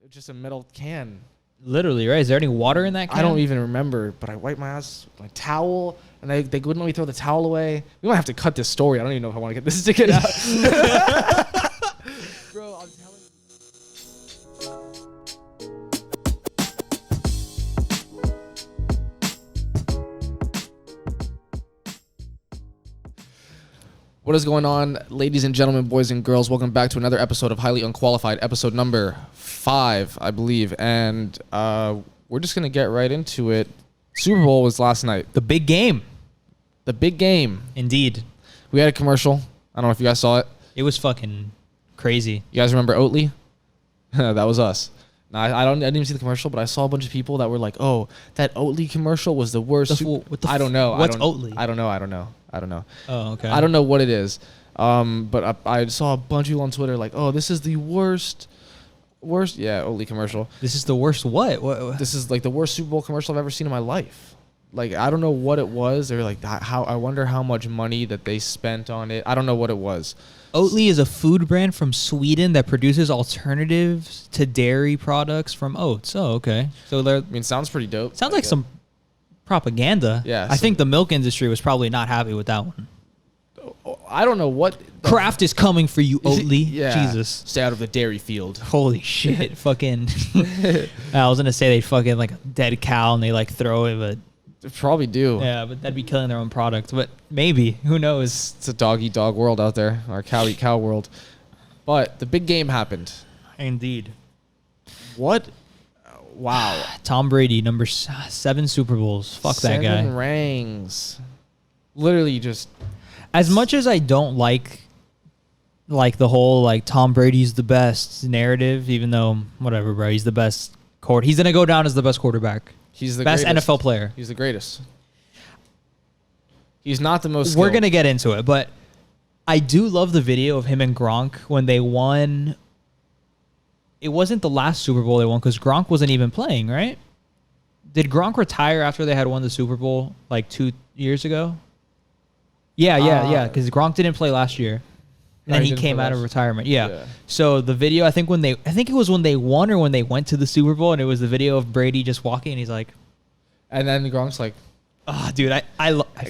It's just a metal can. Literally, right? Is there any water in that can? I don't even remember, but I wiped my ass with my towel, and they wouldn't let me throw the towel away. We might have to cut this story. I don't even know if I want to get this ticket out. Bro, I'm telling you. What is going on, ladies and gentlemen, boys and girls? Welcome back to another episode of Highly Unqualified, episode number 5, I believe. And we're just going to get right into it. Super Bowl was last night. The big game. The big game. Indeed. We had a commercial. I don't know if you guys saw it. It was fucking crazy. You guys remember Oatly? That was us. No, I didn't even see the commercial, but I saw a bunch of people that were like, "Oh, that Oatly commercial was the worst." I don't know. What's Oatly? I don't know. Oh, okay. I don't know what it is. But I saw a bunch of people on Twitter like, "Oh, this is the worst." Yeah, Oatly commercial. This is the worst what? This is like the worst Super Bowl commercial I've ever seen in my life. Like, I don't know what it was. They were like, how? I wonder how much money that they spent on it. I don't know what it was. Oatly is a food brand from Sweden that produces alternatives to dairy products from oats. Oh, okay. So I mean, sounds pretty dope. Sounds like some propaganda. Yeah. I think the milk industry was probably not happy with that one. I don't know what. Kraft is coming for you, Oatly. Yeah. Jesus. Stay out of the dairy field. Holy shit. Fucking. I was going to say they fucking like a dead cow and they like throw it, but. They probably do. Yeah, but that'd be killing their own product. But maybe. Who knows? It's a dog-eat-dog world out there. Or cow-eat-cow world. But the big game happened. Indeed. What? Wow. Tom Brady, number 7 Super Bowls. Fuck that guy. 7 rings. Literally just. As much as I don't like the whole like Tom Brady's the best narrative, even though whatever, bro, he's the best he's gonna go down as the best quarterback. He's the best greatest. NFL player. He's the greatest. He's not the most skilled. We're gonna get into it, but I do love the video of him and Gronk when they won. It wasn't the last Super Bowl they won because Gronk wasn't even playing, right? Did Gronk retire after they had won the Super Bowl like 2 years ago? Yeah. Because Gronk didn't play last year, and then he came out of retirement. Yeah. So the video, I think it was when they won or when they went to the Super Bowl, and it was the video of Brady just walking, and he's like, and then Gronk's like, "Oh, dude, I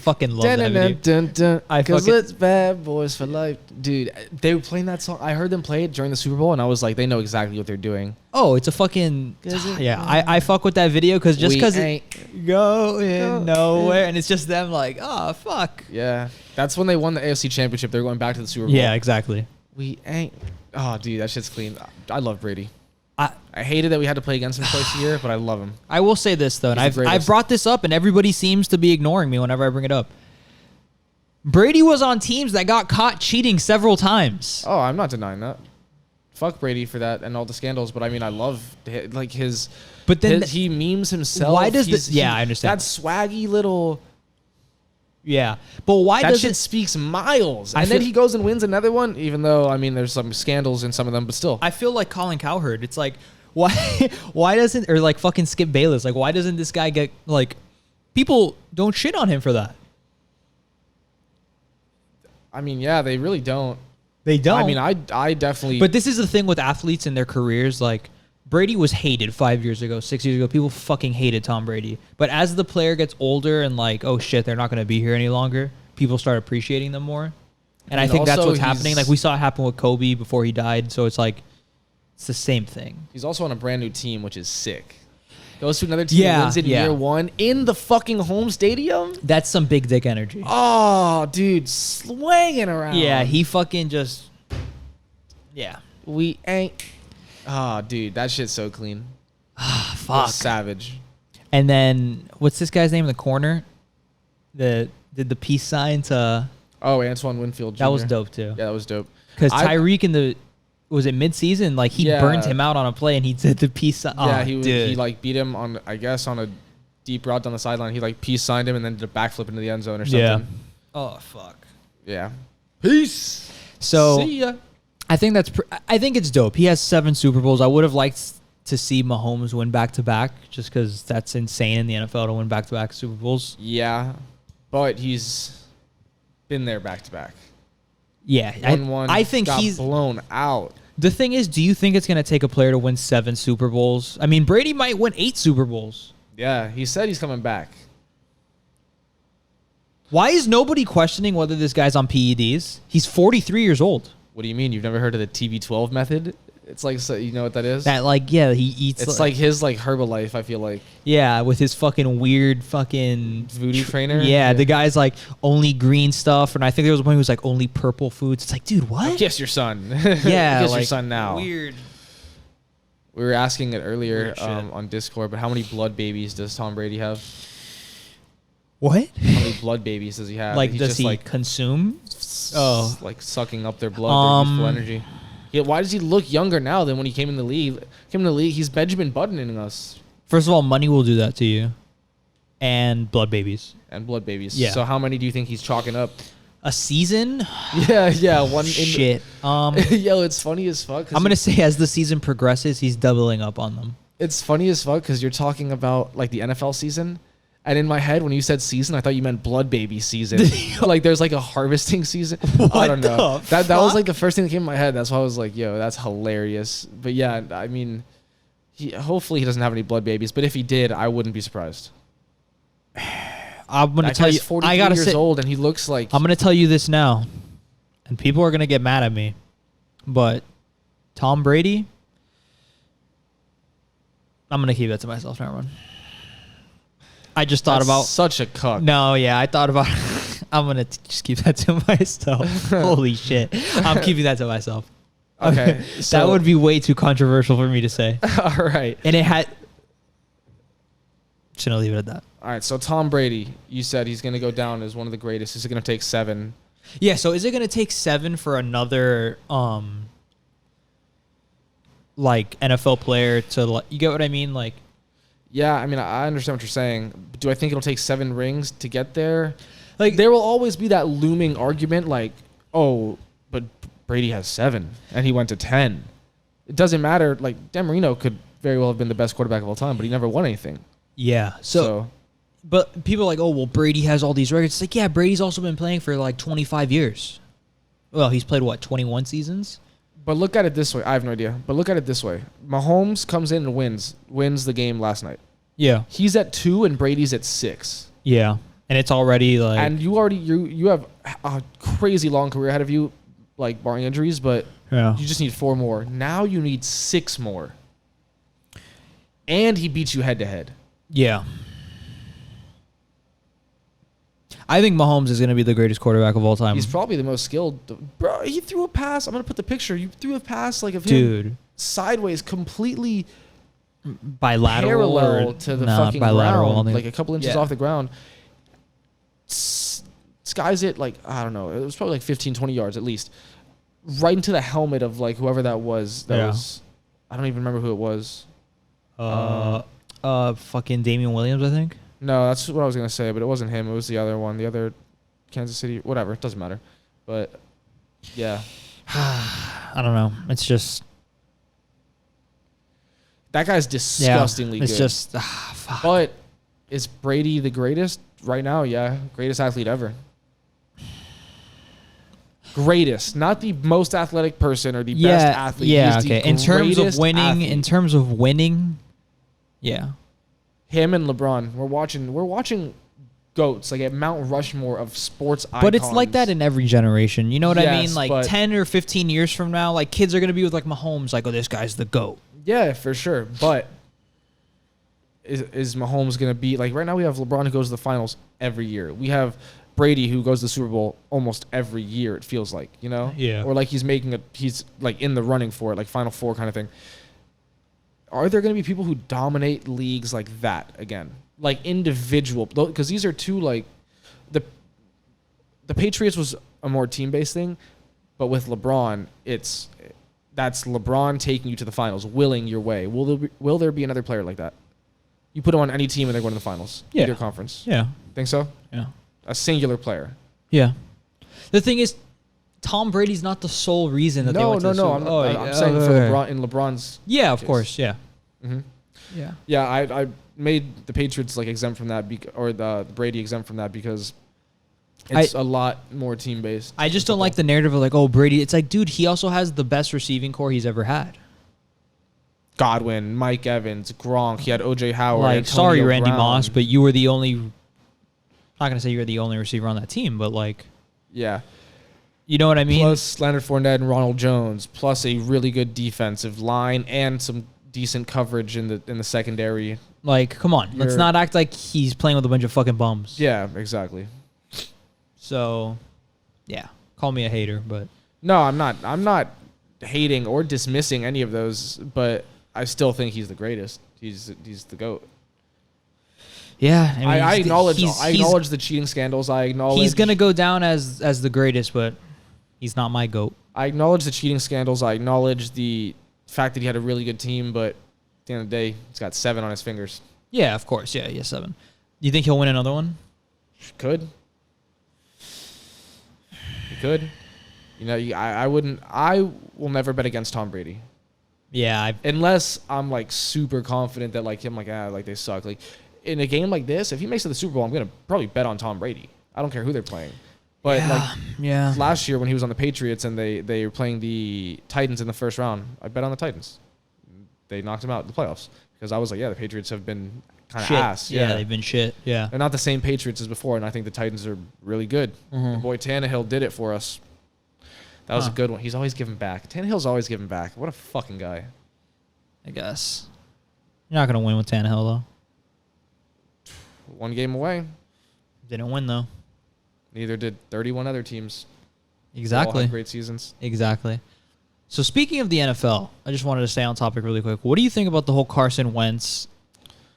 fucking love that video." Because it's bad boys for life, dude. They were playing that song. I heard them play it during the Super Bowl, and I was like, they know exactly what they're doing. Oh, it's a fucking yeah. I fuck with that video because it going nowhere, and it's just them like, oh fuck. Yeah, that's when they won the AFC Championship. They're going back to the Super Bowl. Yeah, exactly. We ain't. Oh, dude, that shit's clean. I love Brady. I hated that we had to play against him twice a year, but I love him. I will say this though, and I've brought this up, and everybody seems to be ignoring me whenever I bring it up. Brady was on teams that got caught cheating several times. Oh, I'm not denying that. Fuck Brady for that and all the scandals, but I mean, I love like his. But then he memes himself. Why does this? Yeah, I understand. That swaggy little. Yeah, but why does that shit speaks miles? And then he goes and wins another one, even though I mean, there's some scandals in some of them, but still. I feel like Colin Cowherd. It's like, why doesn't, or like fucking Skip Bayless? Like, why doesn't this guy get like? People don't shit on him for that. I mean, yeah, they really don't. They don't. I mean, I definitely. But this is the thing with athletes in their careers. Like, Brady was hated 5 years ago, 6 years ago. People fucking hated Tom Brady. But as the player gets older and like, oh shit, they're not going to be here any longer, people start appreciating them more. And I think that's what's happening. Like, we saw it happen with Kobe before he died. So it's like, it's the same thing. He's also on a brand new team, which is sick. Goes to another team, wins in year one in the fucking home stadium. That's some big dick energy. Oh, dude, swinging around. Yeah, he fucking just. Yeah. We ain't. Oh, dude, that shit's so clean. Fuck. Savage. And then, what's this guy's name in the corner? Did the peace sign to... Oh, Antoine Winfield Jr. That was dope, too. Yeah, that was dope. Because Tyreek in the... Was it mid-season? Like, he burned him out on a play, and he did the peace sign. Yeah, he like, beat him on, I guess, on a deep route down the sideline. He, like, peace signed him and then did a backflip into the end zone or something. Yeah. Oh, fuck. Yeah. Peace. So... See ya. I think I think it's dope. He has 7 Super Bowls. I would have liked to see Mahomes win back-to-back just because that's insane in the NFL to win back-to-back Super Bowls. Yeah, but he's been there back-to-back. Yeah. One I think got he's blown out. The thing is, do you think it's going to take a player to win 7 Super Bowls? I mean, Brady might win 8 Super Bowls. Yeah, he said he's coming back. Why is nobody questioning whether this guy's on PEDs? He's 43 years old. What do you mean? You've never heard of the TB12 method? It's like, so you know what that is? That, like, yeah, he eats... It's like his, like, Herbalife, I feel like. Yeah, with his fucking weird fucking... Voodoo trainer? Yeah, the guy's, like, only green stuff. And I think there was one who was, like, only purple foods. It's like, dude, what? Kiss your son. Yeah. Kiss like, your son now. Weird. We were asking it earlier Weird on Discord, but how many blood babies does Tom Brady have? What? How many blood babies does he have? Like, He's does just, he like, consume? Oh. Like, sucking up their blood, their youthful energy. Yeah, why does he look younger now than when he came in the league? He's Benjamin Buttoning us. First of all, money will do that to you. And blood babies. And blood babies. Yeah. So how many do you think he's chalking up? A season? Yeah, one. Shit. Yo, it's funny as fuck. I'm going to say as the season progresses, he's doubling up on them. It's funny as fuck because you're talking about, like, the NFL season. And in my head, when you said season, I thought you meant blood baby season. Like, there's, like, a harvesting season. I don't know. That was, like, the first thing that came in my head. That's why I was like, yo, that's hilarious. But, yeah, I mean, hopefully he doesn't have any blood babies. But if he did, I wouldn't be surprised. I'm going to tell you. 43 years old, and he looks like... I'm going to tell you this now. And people are going to get mad at me. But Tom Brady... I'm going to keep that to myself, never mind. I just thought about such a cuck. No, yeah, I thought about. I'm gonna just keep that to myself. Holy shit, I'm keeping that to myself. Okay, so that would be way too controversial for me to say. All right, and it had. Just gonna leave it at that. All right, so Tom Brady, you said he's gonna go down as one of the greatest. Is it gonna take 7? Yeah. So is it gonna take 7 for another like NFL player to you get what I mean? Like. Yeah, I mean, I understand what you're saying. Do I think it'll take 7 rings to get there? Like, there will always be that looming argument, like, oh, but Brady has 7, and he went to 10. It doesn't matter. Like, Dan Marino could very well have been the best quarterback of all time, but he never won anything. Yeah. So but people are like, oh, well, Brady has all these records. It's like, yeah, Brady's also been playing for, like, 25 years. Well, he's played, what, 21 seasons? But look at it this way. I have no idea. But look at it this way. Mahomes comes in and wins the game last night. Yeah. He's at 2 and Brady's at 6. Yeah. And it's already like... And you have a crazy long career ahead of you, like barring injuries, but you just need 4 more. Now you need 6 more. And he beats you head to head. Yeah. I think Mahomes is going to be the greatest quarterback of all time. He's probably the most skilled. Bro, he threw a pass. I'm going to put the picture. You threw a pass like of him sideways, completely bilateral parallel to the fucking ground, like a couple inches off the ground. Skies it like, I don't know. It was probably like 15, 20 yards at least. Right into the helmet of like whoever that was. That was, I don't even remember who it was. Fucking Damian Williams, I think. No, that's what I was going to say, but it wasn't him. It was the other one. The other Kansas City, whatever. It doesn't matter. But, yeah. I don't know. It's just... That guy's disgustingly good. It's just... fuck. But is Brady the greatest? Right now, yeah. Greatest athlete ever. Greatest. Not the most athletic person or the best athlete. Yeah, He's okay. the In terms of greatest winning, yeah. Him and LeBron. We're watching goats, like at Mount Rushmore of sports icons. But it's like that in every generation. You know what I Yes, mean? Like but 10 or 15 years from now, like kids are going to be with like Mahomes, like, oh, this guy's the GOAT. Yeah, for sure. But is Mahomes going to be, like right now we have LeBron who goes to the finals every year. We have Brady who goes to the Super Bowl almost every year, it feels like, you know? Yeah. Or like he's like in the running for it, like Final Four kind of thing. Are there going to be people who dominate leagues like that again? Like individual, because these are two, like the Patriots was a more team-based thing, but with LeBron, that's LeBron taking you to the finals, willing your way. Will there be another player like that? You put him on any team and they're going to the finals. Yeah. Either conference. Yeah. Think so? Yeah. A singular player. Yeah. The thing is, Tom Brady's not the sole reason that they went to the Super Bowl. I'm saying for LeBron, in LeBron's yeah, of case. course, yeah. Mm-hmm. Yeah. Yeah, I made the Patriots like exempt from that, or the Brady exempt from that because It's a lot more team based. I just don't like the narrative of like, oh, Brady. It's like, dude, he also has the best receiving core he's ever had. Godwin, Mike Evans, Gronk. He had OJ Howard. Like, Antonio sorry, Randy Brown. Moss, but you were the only. I'm not gonna say you're the only receiver on that team, but like, yeah, you know what I mean. Plus Leonard Fournette and Ronald Jones, plus a really good defensive line and some decent coverage in the secondary. Like, come on, let's not act like he's playing with a bunch of fucking bums. Yeah, exactly. So, yeah, call me a hater, but no, I'm not. I'm not hating or dismissing any of those, but I still think he's the greatest. He's the GOAT. Yeah, I mean, I acknowledge the cheating scandals. I acknowledge he's gonna go down as the greatest, but he's not my GOAT. I acknowledge the cheating scandals. I acknowledge the fact that he had a really good team, but at the end of the day, he's got 7 on his fingers. Yeah, of course. Yeah, 7. You think he'll win another one? Could. He could. You know, I wouldn't. I will never bet against Tom Brady. Yeah, unless I'm like super confident that like him, like they suck. Like in a game like this, if he makes it to the Super Bowl, I'm gonna probably bet on Tom Brady. I don't care who they're playing. But last year when he was on the Patriots and they were playing the Titans in the first round, I bet on the Titans. They knocked him out in the playoffs because I was like, the Patriots have been kind of ass. Yeah, they've been shit. Yeah, they're not the same Patriots as before, and I think the Titans are really good. Mm-hmm. The boy Tannehill did it for us. That was a good one. He's always giving back. Tannehill's always giving back. What a fucking guy. I guess. You're not going to win with Tannehill, though. 1 game away. Didn't win, though. Neither did 31 other teams. Exactly. All had great seasons. Exactly. So speaking of the NFL, I just wanted to stay on topic really quick. What do you think about the whole Carson Wentz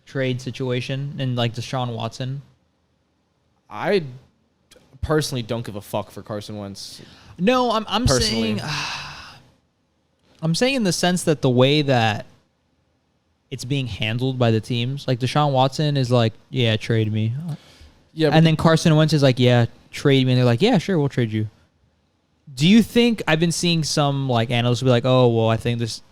trade situation and like Deshaun Watson? I personally don't give a fuck for Carson Wentz. No, I'm saying I'm saying in the sense that the way that it's being handled by the teams, like Deshaun Watson is like, yeah, trade me. Yeah, and then Carson Wentz is like, yeah, trade me. And they're like, yeah, sure, we'll trade you. Do you think I've been seeing some like analysts be like, oh, well, I think this.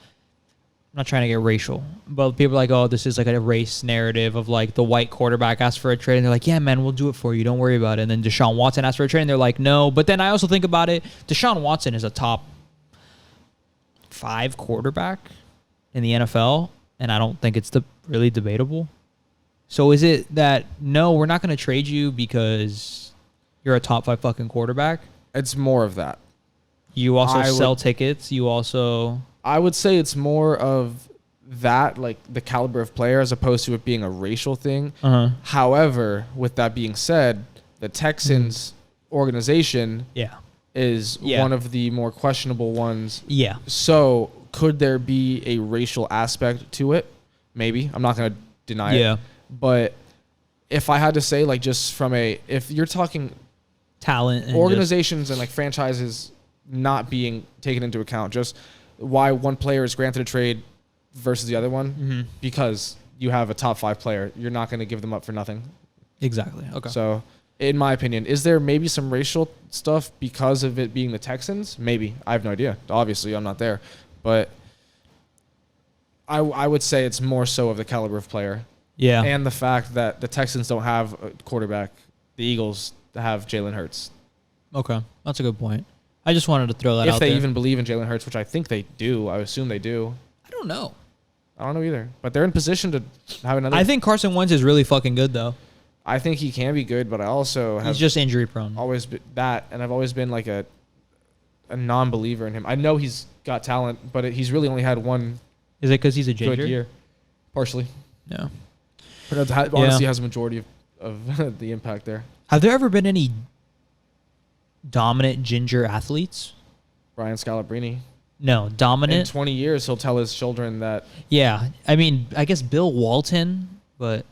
I'm not trying to get racial, but people are like, oh, this is like a race narrative of like the white quarterback asked for a trade, and they're like, yeah, man, we'll do it for you. Don't worry about it. And then Deshaun Watson asked for a trade, and they're like, no. But then I also think about it. Deshaun Watson is a top 5 quarterback in the NFL, and I don't think it's really debatable. So is it that, no, we're not going to trade you because you're a top 5 fucking quarterback? It's more of that. You also sell tickets. You also... I would say it's more of that, like the caliber of player, as opposed to it being a racial thing. Uh-huh. However, with that being said, the Texans organization is one of the more questionable ones. Yeah. So could there be a racial aspect to it? Maybe. I'm not going to deny it. But if I had to say, like, just from if you're talking talent, and organizations and like franchises not being taken into account, just why one player is granted a trade versus the other one, because you have a top 5 player. You're not going to give them up for nothing. Exactly. Okay. So, in my opinion, is there maybe some racial stuff because of it being the Texans? Maybe. I have no idea. Obviously, I'm not there. But I would say it's more so of the caliber of player. Yeah. And the fact that the Texans don't have a quarterback. The Eagles have Jalen Hurts. Okay. That's a good point. I just wanted to throw that out there. If they even believe in Jalen Hurts, which I think they do. I assume they do. I don't know. I don't know either. But they're in position to have another... I think Carson Wentz is really fucking good, though. I think he can be good, but I also have... He's just injury prone. Always been that, and I've always been like a non-believer in him. I know he's got talent, but he's really only had one... Is it because he's a ginger? Good year. Partially. Yeah. But honestly has a majority of the impact there. Have there ever been any dominant ginger athletes? Brian Scalabrine. No, dominant. In 20 years, he'll tell his children that... Yeah. I mean, I guess Bill Walton, but...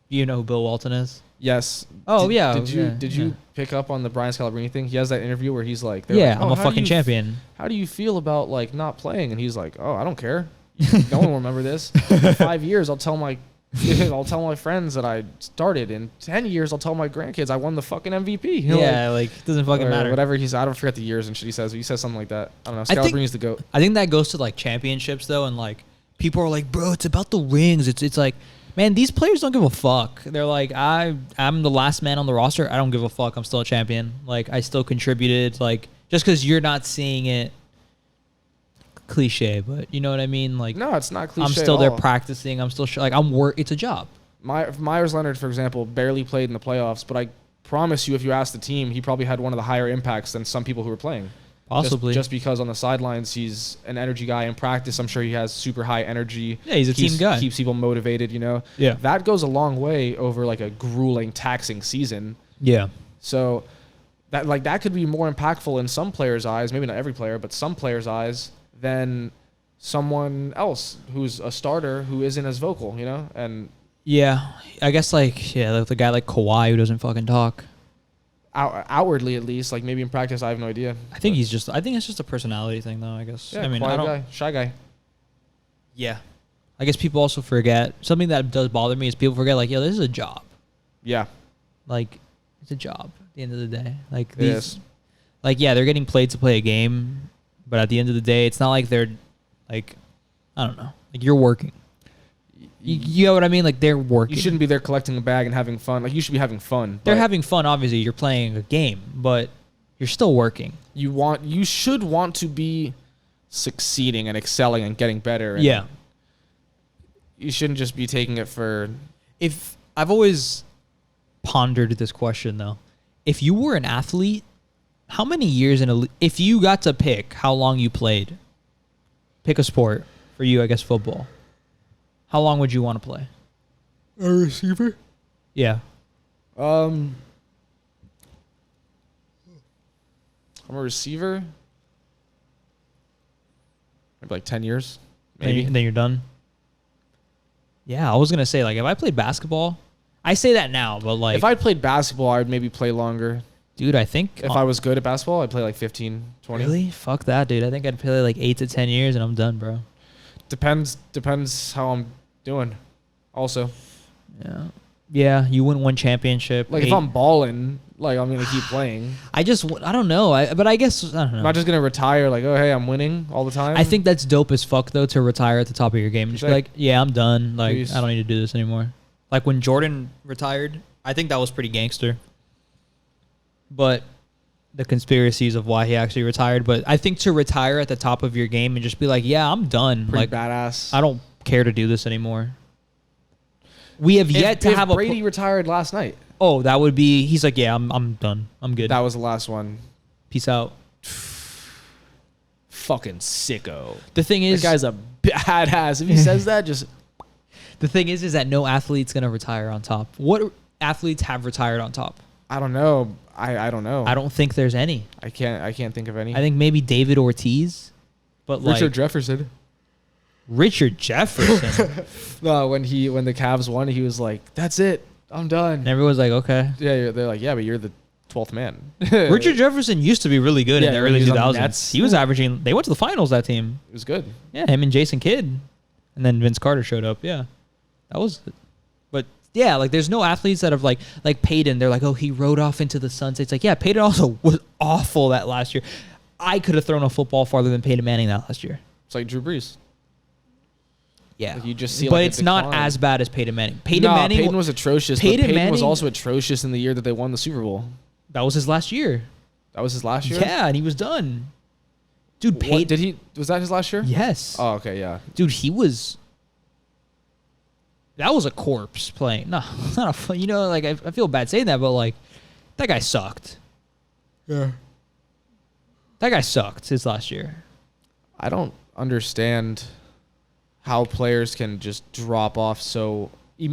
You know who Bill Walton is? Yes. Oh, Did you pick up on the Brian Scalabrine thing? He has that interview where he's like... Yeah, I'm a fucking champion. How do you feel about like not playing? And he's like, oh, I don't care. No one will remember this. In 5 years, I'll tell my friends that I started. In 10 years, I'll tell my grandkids I won the fucking MVP. Yeah, like it doesn't fucking matter. Whatever I don't forget the years and shit he says. But he says something like that. I don't know. Scalabrine's the GOAT. I think that goes to like championships though, and like people are like, bro, it's about the rings. It's like Man, these players don't give a fuck. They're like, I'm the last man on the roster. I don't give a fuck. I'm still a champion. Like, I still contributed. Like, just because you're not seeing it, cliche, but you know what I mean? Like, No, it's not cliche. I'm still at there all. practicing. I'm still it's a job. Myers Leonard, for example, barely played in the playoffs, but I promise you, if you ask the team, he probably had one of the higher impacts than some people who were playing. Possibly. Just because on the sidelines, he's an energy guy. In practice, I'm sure he has super high energy. Yeah, he's a team guy. Keeps people motivated, you know? Yeah. That goes a long way over like a grueling, taxing season. Yeah. So that could be more impactful in some players' eyes, maybe not every player, but some players' eyes, than someone else who's a starter who isn't as vocal, you know? And Yeah. I guess like the guy like Kawhi who doesn't fucking talk. outwardly, at least, like maybe in practice, I have no idea. I think it's just a personality thing though, I guess. Yeah, I mean, quiet I don't guy, shy guy. Yeah. I guess people also forget something that does bother me is people forget like, yo, this is a job. Yeah, Like, it's a job at the end of the day. Like it these is. like yeah, they're getting played to play a game, but at the end of the day, it's not like they're like I don't know. Like you're working. You know what I mean? Like they're working. You shouldn't be there collecting a bag and having fun. Like you should be having fun. They're but having fun. Obviously, you're playing a game, but you're still working. You should want to be succeeding and excelling and getting better. And Yeah. You shouldn't just be taking it for. If I've always pondered this question though, if you were an athlete, how many years if you got to pick how long you played, pick a sport for you, I guess football. How long would you want to play? A receiver? Yeah. I'm a receiver. Maybe like 10 years. Maybe. And then you're done. Yeah, I was gonna say like if I played basketball, I say that now, but like If I played basketball, I would maybe play longer. dude, I think If I was good at basketball, I'd play like 15, 20. really fuck that, dude. I think I'd play like 8 to 10 years and I'm done, bro. Depends how I'm doing. Also, Yeah, you win one championship. like if I'm balling, like I'm gonna keep playing. I don't know. But I guess I don't know. I'm not just gonna retire. Like, oh hey, I'm winning all the time. I think that's dope as fuck though to retire at the top of your game. Just be Sick. like, yeah, I'm done. Like Peace. I don't need to do this anymore. Like when Jordan retired, I think that was pretty gangster. But the conspiracies of why he actually retired. But I think to retire at the top of your game and just be like, yeah, I'm done. Pretty Like badass. I don't care to do this anymore. We have yet to have Brady retired last night. Oh, that would be. He's like, yeah, I'm done. I'm good. That was the last one. Peace out. Fucking sicko. The thing is, This guy's a badass. If he says that, just the thing is that no athlete's gonna retire on top. What athletes have retired on top? I don't know. I don't know. I don't think there's any. I can't think of any. I think maybe David Ortiz, but Richard like Jefferson. Richard Jefferson. No, when the Cavs won, he was like, "That's it, I'm done." And everyone's like, okay. Yeah, they're like, "Yeah, but you're the 12th man." Richard Jefferson used to be really good Yeah, in the when early he was on the 2000s. Nets. He was averaging. They went to the finals. That team. It was good. Yeah, him and Jason Kidd, and then Vince Carter showed up. Yeah, that was. But yeah, like there's no athletes that have like Peyton. They're like, oh, he rode off into the sunset. It's like, yeah, Peyton also was awful that last year. I could have thrown a football farther than Peyton Manning that last year. It's like Drew Brees. Yeah, Like you just see, but like, a it's not decline. as bad as Peyton Manning. Peyton was atrocious. Peyton But Peyton was Manning- also atrocious in the year that they won the Super Bowl. That was his last year. That was his last year. Yeah, and he was done. Dude, What, Peyton. Was that his last year? Yes. Oh, okay, yeah. Dude, he was. That was a corpse playing. No, it's not a fun. You know, like I feel bad saying that, but like that guy sucked. Yeah. That guy sucked his last year. I don't understand how players can just drop off so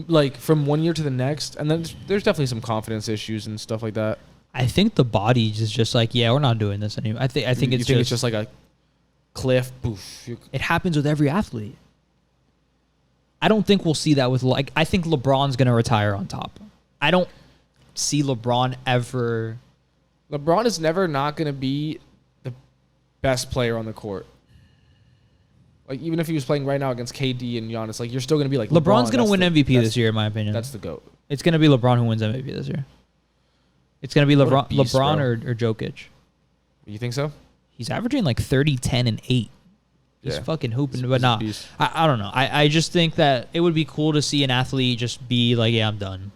like from one year to the next, and then there's definitely some confidence issues and stuff like that. I think the body is just like, yeah, we're not doing this anymore. I think You it's think just, it's just like a cliff. Boof. it happens with every athlete. I don't think we'll see that with like. I think LeBron's gonna retire on top. I don't see LeBron ever. LeBron is never not going to be the best player on the court. Like even if he was playing right now against KD and Giannis, like you're still going to be like LeBron's gonna that's win the- MVP that's- this year, in my opinion. That's the GOAT. It's gonna be LeBron who wins MVP this year. It's gonna be What a LeBron, beast, LeBron bro. or Jokic. You think so? He's averaging like 30, 10, and 8. He's Yeah. fucking hooping, He's but a not. beast. I don't know. I just think that it would be cool to see an athlete just be like, yeah, I'm done.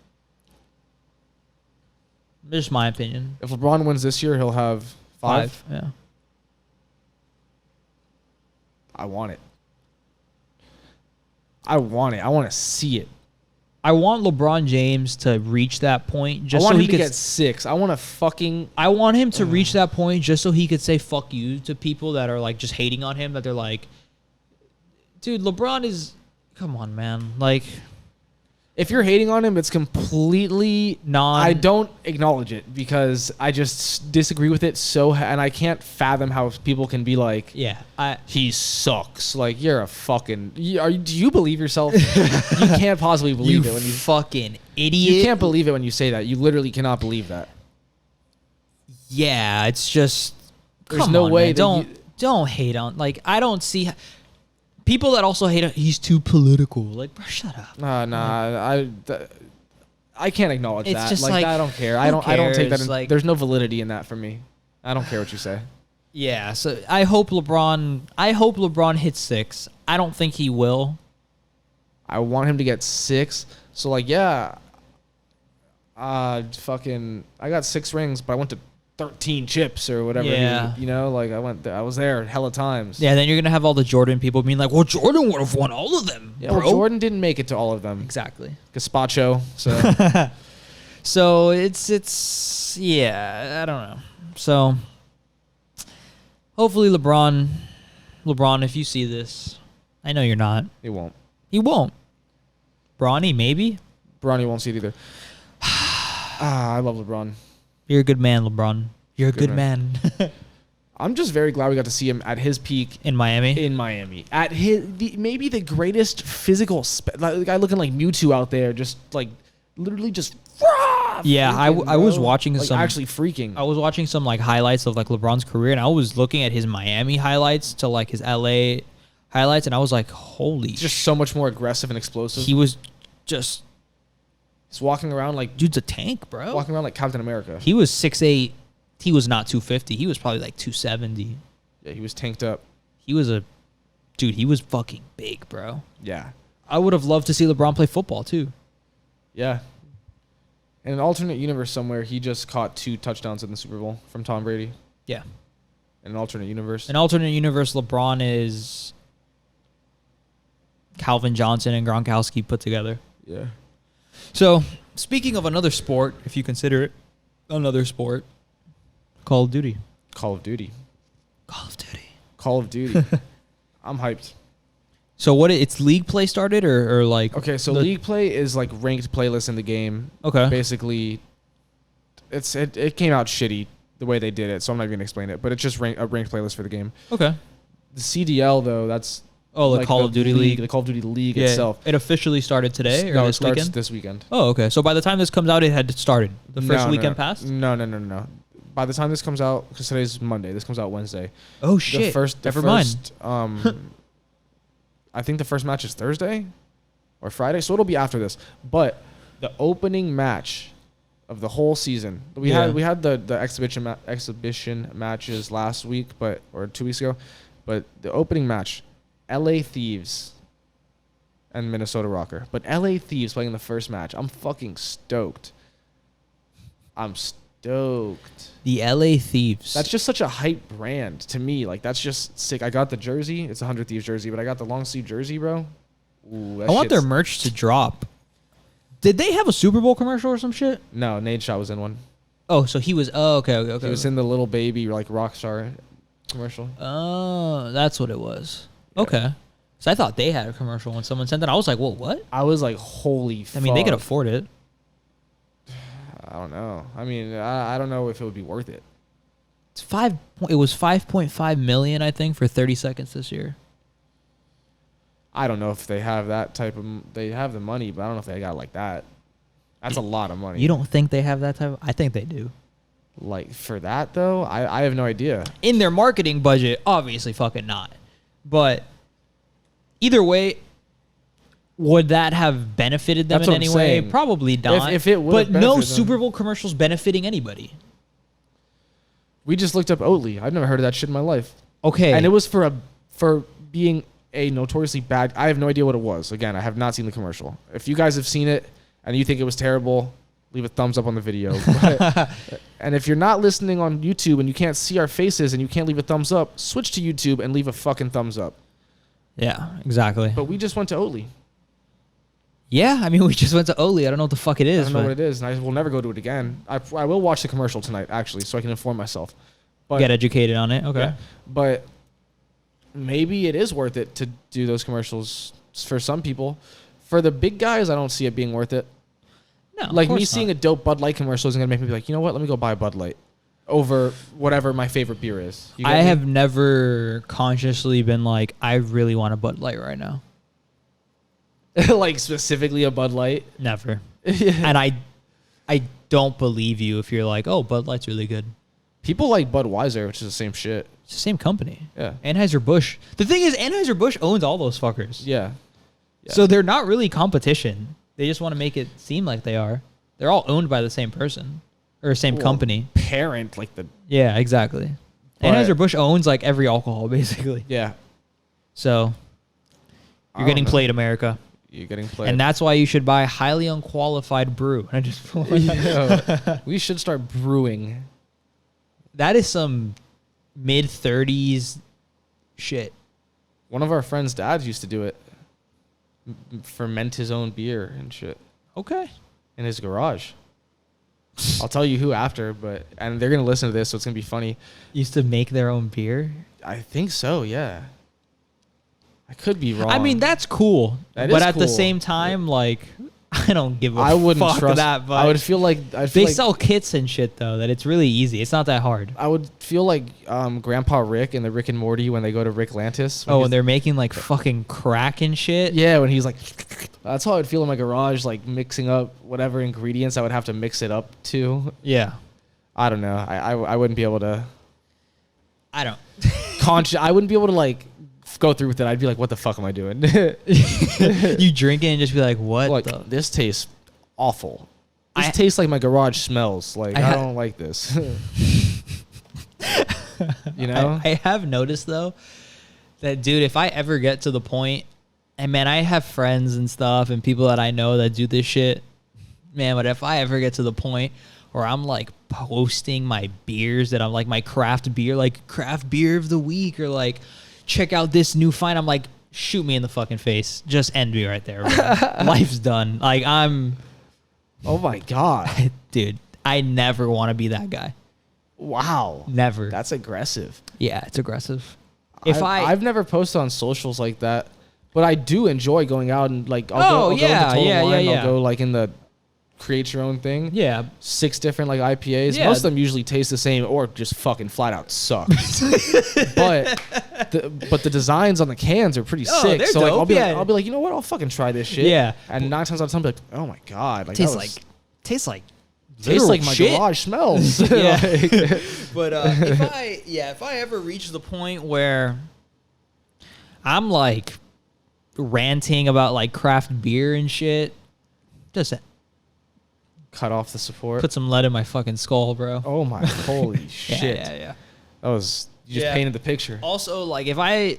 Just my opinion. If LeBron wins this year, he'll have 5. Yeah. I want it. I want it. I want to see it. I want LeBron James to reach that point just I want so him he to could get 6. I want to fucking. I want him to reach that point just so he could say fuck you to people that are like just hating on him, that they're like, dude, LeBron is, come on, man. Like, If you're hating on him, it's completely I don't acknowledge it because I just disagree with it and I can't fathom how people can be like, yeah, he sucks. Like, you're a fucking. Do you believe yourself? You can't possibly believe it when you fucking idiot. You can't believe it when you say that. You literally cannot believe that. Yeah, it's just There's come no on, way man. that Don't hate on, like, I don't see people that also hate on, he's too political. Like, bro, shut up. I can't acknowledge It's that. just like, like, I don't care. who I don't take that. cares? Like, there's no validity in that for me. I don't care what you say. yeah, so I hope LeBron hits 6. I don't think he will. I want him to get 6. So like, yeah. Fucking, I got 6 rings, but I went to 13 chips or whatever. Yeah. You know, like I was there hella times. Yeah, then you're gonna have all the Jordan people being like, "Well, Jordan would have won all of them." Yeah, bro. well, Jordan didn't make it to all of them. Exactly. Gazpacho. So So it's yeah, I don't know. So hopefully LeBron, if you see this, I know you're not. he won't. He won't. Bronny, maybe. Bronny won't see it either. I love LeBron. You're a good man, LeBron. You're a good man. I'm just very glad we got to see him at his peak In Miami. in Miami. At maybe the greatest physical, like the guy looking like Mewtwo out there, just like literally just. Yeah, I was watching like some actually freaking. I was watching some like highlights of like LeBron's career, and I was looking at his Miami highlights to like his LA highlights, and I was like, holy He's just so much more aggressive and explosive. he was just, He's walking around like dude's a tank, bro. walking around like Captain America. He was 6'8". He was not 250. He was probably like 270. Yeah, he was tanked up. He was he was fucking big, bro. Yeah, I would have loved to see LeBron play football too. yeah. In an alternate universe somewhere, he just caught 2 touchdowns in the Super Bowl from Tom Brady. Yeah. In an alternate universe. An alternate universe, LeBron is Calvin Johnson and Gronkowski put together. Yeah. So, speaking of another sport, if you consider it another sport, Call of Duty. Call of Duty. Call of Duty. Call of Duty. I'm hyped. So what? It's league play started or like? Okay, so League Play is like ranked playlists in the game. Okay. Basically, it came out shitty the way they did it, so I'm not even gonna explain it. But it's just a ranked playlist for the game. Okay. The CDL though, that's the like Call of Duty League. the Call of Duty League itself. It officially started today or No, it this starts weekend. this weekend. Oh, okay. So by the time this comes out, it had started. The first No, weekend no. passed. No. By the time this comes out, because today's Monday, this comes out Wednesday. Oh shit. Never mind. I think the first match is Thursday or Friday, so it'll be after this. But the opening match of the whole season, we had the exhibition matches last week, or 2 weeks ago, but the opening match, LA Thieves and Minnesota Rocker. But LA Thieves playing the first match. I'm fucking stoked. I'm stoked. The LA Thieves. That's just such a hype brand to me. Like, that's just sick. I got the jersey. It's a 100 Thieves jersey, but I got the long sleeve jersey, bro. Ooh, I want their merch to drop. Did they have a Super Bowl commercial or some shit? No, Nate Shaw was in one. Oh, so he was. Oh, okay. He was in the Little Baby, like, Rockstar commercial. Oh, that's what it was. Yeah. Okay. So I thought they had a commercial when someone sent it. I was like, well, what? I was like, holy fuck. I mean, they could afford it. I don't know. I mean, I don't know if it would be worth it. It was 5.5 million, I think, for 30 seconds this year. I don't know if they have that type of. They have the money, but I don't know if they got like that. That's a lot of money. You don't think they have that type of? I think they do. Like, for that though, I have no idea. In their marketing budget, obviously fucking not. But either way, would that have benefited them That's in what I'm any way? saying. Probably not. If it would but have no benefited them. Super Bowl commercials benefiting anybody. We We just looked up Oatly. I've never heard of that shit in my life. Okay. And it was for being a notoriously bad. I have no idea what it was. Again, I have not seen the commercial. If you guys have seen it and you think it was terrible, leave a thumbs up on the video. And if you're not listening on YouTube and you can't see our faces and you can't leave a thumbs up, switch to YouTube and leave a fucking thumbs up. Yeah, exactly. But we just went to Oatly. Yeah, I mean, we just went to Oatly. I don't know what the fuck it is. I don't know what it is, and I will never go to it again. I will watch the commercial tonight, actually, so I can inform myself. But, get educated on it. Okay. Yeah, but maybe it is worth it to do those commercials for some people. For the big guys, I don't see it being worth it. No, like me seeing a dope Bud Light commercial isn't gonna make me be like, you know what? Let me go buy a Bud Light over whatever my favorite beer is. I have never consciously been like, I really want a Bud Light right now. Like specifically a Bud Light. Never. And I don't believe you if you're like, oh, Bud Light's really good. People like Budweiser, which is the same shit. It's the same company. Yeah. Anheuser-Busch. The thing is, Anheuser-Busch owns all those fuckers. Yeah. So they're not really competition. They just want to make it seem like they are. They're all owned by the same person or same company. Parent, like the. Yeah, exactly. Anheuser-Busch owns like every alcohol, basically. Yeah. So you're getting played, America. You're getting played. And that's why you should buy Highly Unqualified brew. I just we should start brewing. That is some mid-30s shit. One of our friends' dads used to do it. Ferment his own beer and shit. Okay. In his garage. I'll tell you who after, and they're going to listen to this, so it's going to be funny. Used to make their own beer? I think so, yeah. I could be wrong. I mean, that's cool. That but is at the cool. same time, like, I don't give a I wouldn't fuck trust that. But I would feel like they sell kits and shit though. That it's really easy. It's not that hard. I would feel like Grandpa Rick in the Rick and Morty when they go to Rick Lantis. And they're making like fucking crack and shit. Yeah, when he's like, that's how I'd feel in my garage, like mixing up whatever ingredients I would have to mix it up to. Yeah. I don't know. I wouldn't be able to. I don't. I wouldn't be able to like go through with it. I'd be like, what the fuck am I doing? You drink it and just be like, what? Like, this tastes awful. This tastes like my garage smells. Like, I don't like this. You know? I have noticed, though, that, dude, if I ever get to the point, and, man, I have friends and stuff and people that I know that do this shit, man, but if I ever get to the point where I'm, like, posting my beers that I'm, like, my craft beer, like, craft beer of the week, or, like, check out this new find, I'm like, shoot me in the fucking face. Just end me right there. Life's done. Like, Oh my God. Dude, I never want to be that guy. Wow. Never. That's aggressive. Yeah, it's aggressive. I've never posted on socials like that, but I do enjoy going out and like, I'll go into Total Wine, I'll go like in the create your own thing. Yeah. 6 different like IPAs. Yeah. Most of them usually taste the same or just fucking flat out suck. but the designs on the cans are pretty sick. They're So like, dope, I'll be like, you know what? I'll fucking try this shit. Yeah. And 9 times out of 10, I'll be like, oh my God. Like, Tastes like my shit. garage smells. Yeah. Like, But if I ever reach the point where I'm like ranting about like craft beer and shit, just cut off the support. put some lead in my fucking skull, bro. Oh my holy shit. Yeah. That was you just painted the picture. Also, like if I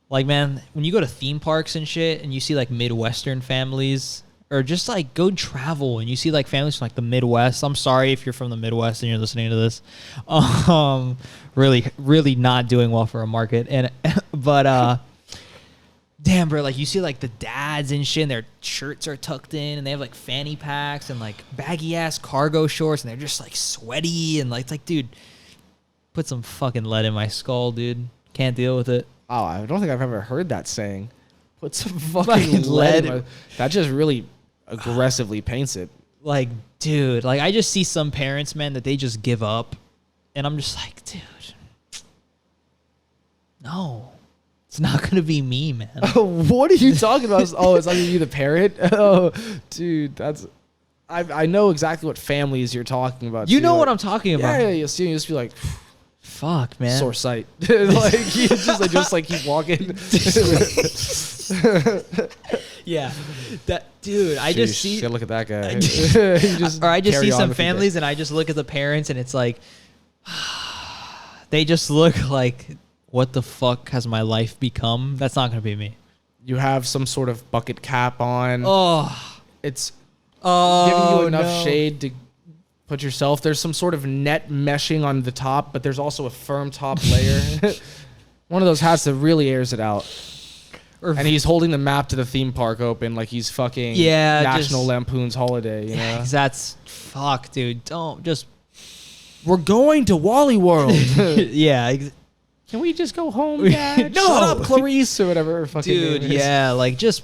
like, man, when you go to theme parks and shit and you see like Midwestern families, or just like go travel and you see like families from like the Midwest. I'm sorry if you're from the Midwest and you're listening to this. Really not doing well for a market. But damn, bro, like you see like the dads and shit and their shirts are tucked in and they have like fanny packs and like baggy ass cargo shorts and they're just like sweaty and like, it's like, dude, put some fucking lead in my skull, dude. Can't deal with it. Oh, I don't think I've ever heard that saying. Put some fucking lead. That just really aggressively paints it. Like, dude, like I just see some parents, man, that they just give up. And I'm just like, dude, no, it's not going to be me, man. What are you talking about? It's not going to be the parent? Oh, dude, I know exactly what families you're talking about. You know what I'm talking about. Yeah, you'll see, you just be like, fuck, man. sore sight. Like, you just like keep walking. Yeah, that dude. I just see. Look at that guy. I just see some families, and I just look at the parents, and it's like they just look like what the fuck has my life become? That's not gonna be me. You have some sort of bucket cap on. Oh, It's oh, giving you enough no. shade to put yourself. There's some sort of net meshing on the top, but there's also a firm top layer. One of those hats that really airs it out. And he's holding the map to the theme park open like he's fucking National Lampoon's Holiday, you know? That's fuck, dude. Don't just. We're going to Wally World. Yeah. Can we just go home, Dad? No. Shut up, Clarice, or whatever her fucking Dude, name is. yeah, like just